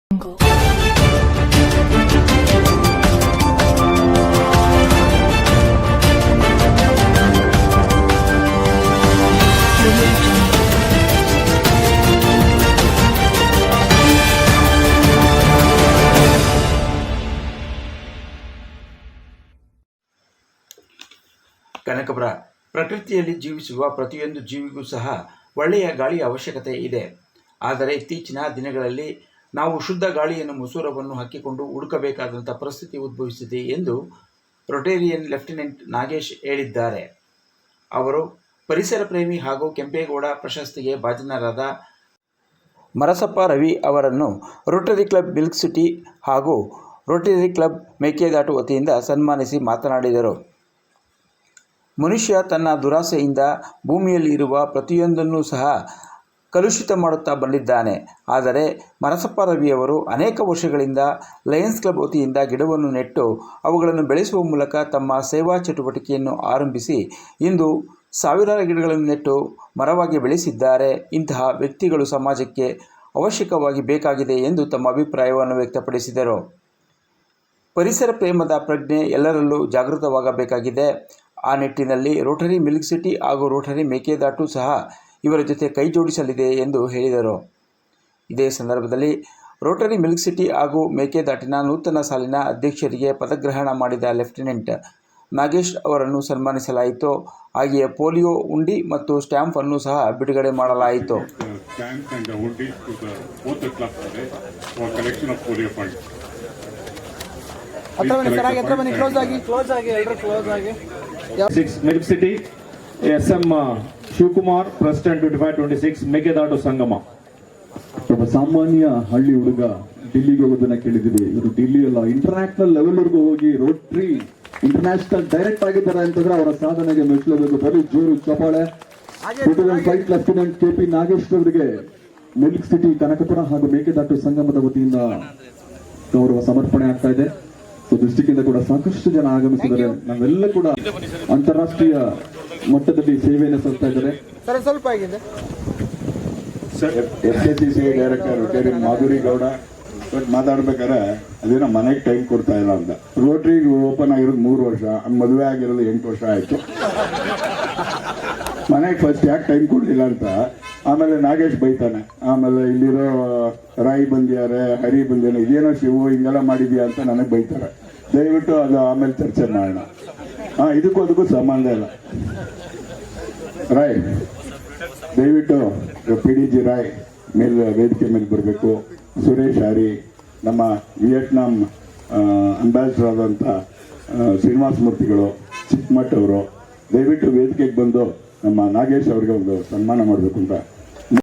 ಕನಕಪುರ ಪ್ರಕೃತಿಯಲ್ಲಿ ಜೀವಿಸುವ ಪ್ರತಿಯೊಂದು ಜೀವಿಗೂ ಸಹ ಒಳ್ಳೆಯ ಗಾಳಿಯ ಅವಶ್ಯಕತೆ ಇದೆ. ಆದರೆ ಇತ್ತೀಚಿನ ದಿನಗಳಲ್ಲಿ ನಾವು ಶುದ್ಧ ಗಾಳಿಯನ್ನು ಮುಸುರವನ್ನು ಹಾಕಿಕೊಂಡು ಹುಡುಕಬೇಕಾದಂಥ ಪರಿಸ್ಥಿತಿ ಉದ್ಭವಿಸಿದೆ ಎಂದು ರೊಟೇರಿಯನ್ ಲೆಫ್ಟಿನೆಂಟ್ ನಾಗೇಶ್ ಹೇಳಿದ್ದಾರೆ. ಅವರು ಪರಿಸರ ಪ್ರೇಮಿ ಹಾಗೂ ಕೆಂಪೇಗೌಡ ಪ್ರಶಸ್ತಿಗೆ ಭಾಜನರಾದ ಮರಸಪ್ಪ ರವಿ ಅವರನ್ನು ರೋಟರಿ ಕ್ಲಬ್ ಮಿಲ್ಕ್ ಸಿಟಿ ಹಾಗೂ ರೋಟರಿ ಕ್ಲಬ್ ಮೇಕೆದಾಟು ವತಿಯಿಂದ ಸನ್ಮಾನಿಸಿ ಮಾತನಾಡಿದರು. ಮನುಷ್ಯ ತನ್ನ ದುರಾಸೆಯಿಂದ ಭೂಮಿಯಲ್ಲಿ ಇರುವ ಪ್ರತಿಯೊಂದನ್ನು ಸಹ ಕಲುಷಿತ ಮಾಡುತ್ತಾ ಬಂದಿದ್ದಾನೆ. ಆದರೆ ಮರಸಪ್ಪ ರವಿಯವರು ಅನೇಕ ವರ್ಷಗಳಿಂದ ಲಯನ್ಸ್ ಕ್ಲಬ್ ವತಿಯಿಂದ ಗಿಡವನ್ನು ನೆಟ್ಟು ಅವುಗಳನ್ನು ಬೆಳೆಸುವ ಮೂಲಕ ತಮ್ಮ ಸೇವಾ ಚಟುವಟಿಕೆಯನ್ನು ಆರಂಭಿಸಿ ಇಂದು ಸಾವಿರಾರು ಗಿಡಗಳನ್ನು ನೆಟ್ಟು ಮರವಾಗಿ ಬೆಳೆಸಿದ್ದಾರೆ. ಇಂತಹ ವ್ಯಕ್ತಿಗಳು ಸಮಾಜಕ್ಕೆ ಅವಶ್ಯಕವಾಗಿ ಬೇಕಾಗಿದೆ ಎಂದು ತಮ್ಮ ಅಭಿಪ್ರಾಯವನ್ನು ವ್ಯಕ್ತಪಡಿಸಿದರು. ಪರಿಸರ ಪ್ರೇಮದ ಪ್ರಜ್ಞೆ ಎಲ್ಲರಲ್ಲೂ ಜಾಗೃತವಾಗಬೇಕಾಗಿದೆ. ಆ ನಿಟ್ಟಿನಲ್ಲಿ ರೋಟರಿ ಮಿಲ್ಕ್ ಸಿಟಿ ಹಾಗೂ ರೋಟರಿ ಮೇಕೆದಾಟು ಸಹ ಇವರ ಜೊತೆ ಕೈ ಜೋಡಿಸಲಿದೆ ಎಂದು ಹೇಳಿದರು. ಇದೇ ಸಂದರ್ಭದಲ್ಲಿ ರೋಟರಿ ಮಿಲ್ಕ್ ಸಿಟಿ ಹಾಗೂ ಮೇಕೆದಾಟಿನ ನೂತನ ಸಾಲಿನ ಅಧ್ಯಕ್ಷರಿಗೆ ಪದಗ್ರಹಣ ಮಾಡಿದ ಲೆಫ್ಟಿನೆಂಟ್ ನಾಗೇಶ್ ಅವರನ್ನು ಸನ್ಮಾನಿಸಲಾಯಿತು. ಹಾಗೆಯೇ ಪೋಲಿಯೋ ಉಂಡಿ ಮತ್ತು ಸ್ಟ್ಯಾಂಪ್ ಅನ್ನು ಸಹ ಬಿಡುಗಡೆ ಮಾಡಲಾಯಿತು. Milk city SM Shivakumar president 25-26 Mekedatu ಸಂಗಮ. ಒಬ್ಬ ಸಾಮಾನ್ಯ ಹಳ್ಳಿ ಹುಡುಗ ಡಿಲ್ಲಿಗೆ ಹೋಗೋದನ್ನ ಕೇಳಿದ್ವಿ. ಇವರು ಡಿಲ್ಲಿ ಅಲ್ಲ, ಇಂಟರ್ನ್ಯಾಷನಲ್ ಲೆವೆಲ್ವರೆಗೂ ಹೋಗಿ ರೋಟರಿ ಇಂಟರ್ನ್ಯಾಷನಲ್ ಡೈರೆಕ್ಟ್ ಆಗಿದ್ದಾರೆ ಅಂತಂದ್ರೆ ಅವರ ಸಾಧನೆಗೆ ಮೆಚ್ಚಲೇಬೇಕು. ಬರೀ ಜೋರು ಚಪ್ಪಾಳೆ. ಫ್ಲೈಟ್ ಲೆಫ್ಟಿನೆಂಟ್ KP ನಾಗೇಶ್ ಅವರಿಗೆ ಮಿಲ್ಕ್ ಸಿಟಿ ಕನಕಪುರ ಹಾಗೂ ಮೇಕೆದಾಟು ಸಂಗಮದ ವತಿಯಿಂದ ಗೌರವ ಸಮರ್ಪಣೆ ಆಗ್ತಾ ಇದೆ. ದೃಷ್ಟಿಯಿಂದ ಕೂಡ ಸಾಕಷ್ಟು ಜನ ಆಗಮಿಸಿದ್ದಾರೆ. ನಾವೆಲ್ಲ ಕೂಡ ಅಂತಾರಾಷ್ಟ್ರೀಯ ಮಟ್ಟದಲ್ಲಿ ಸೇವೆಯನ್ನು ಸಲ್ಲಿಸ್ತಾ ಇದ್ದಾರೆ. ಸ್ವಲ್ಪ ಆಗಿದೆ. FKCCI director Rotary Madhuri Gowda ಮಾತಾಡ್ಬೇಕಾದ್ರೆ ಅದೇನೋ ಮನೆಗೆ ಟೈಮ್ ಕೊಡ್ತಾ ಇಲ್ಲ ಅಂತ. ರೋಟರಿ ಓಪನ್ ಆಗಿರೋದು 3 ವರ್ಷ, ಮದುವೆ ಆಗಿರೋದು 8 ವರ್ಷ ಆಯ್ತು. ಮನೆಗೆ ಫಸ್ಟ್ ಯಾಕೆ ಟೈಮ್ ಕೊಡ್ಲಿಲ್ಲ ಅಂತ ಆಮೇಲೆ ನಾಗೇಶ್ ಬೈತಾನೆ. ಆಮೇಲೆ ಇಲ್ಲಿರೋ ರಾಯಿ ಬಂದಿದ್ದಾರೆ, ಹರಿ ಬಂದಿದ್ದಾರೆ, ಇದೇನೋ ಶಿವು ಹಿಂಗೆಲ್ಲ ಮಾಡಿದ್ಯಾ ಅಂತ ನನಗೆ ಬೈತಾರೆ. ದಯವಿಟ್ಟು ಅದು ಆಮೇಲೆ ಚರ್ಚೆ ಮಾಡೋಣ. ಇದಕ್ಕೂ ಅದಕ್ಕೂ ಸಂಬಂಧ ಇಲ್ಲ. ರಾಯ್ ದಯವಿಟ್ಟು PDG ರಾಯ್ ವೇದಿಕೆ ಮೇಲೆ ಬರಬೇಕು. ಸುರೇಶ್ ಹರಿ, ನಮ್ಮ ವಿಯೆಟ್ನಾಂ ಅಂಬಾಸಿಡರ್ ಆದಂಥ ಶ್ರೀನಿವಾಸ ಮೂರ್ತಿಗಳು, ಚಿಕ್ಕಮಠ್ ಅವರು ದಯವಿಟ್ಟು ವೇದಿಕೆಗೆ ಬಂದು ನಮ್ಮ ನಾಗೇಶ್ ಅವರಿಗೆ ಒಂದು ಸನ್ಮಾನ ಮಾಡಬೇಕು ಅಂತ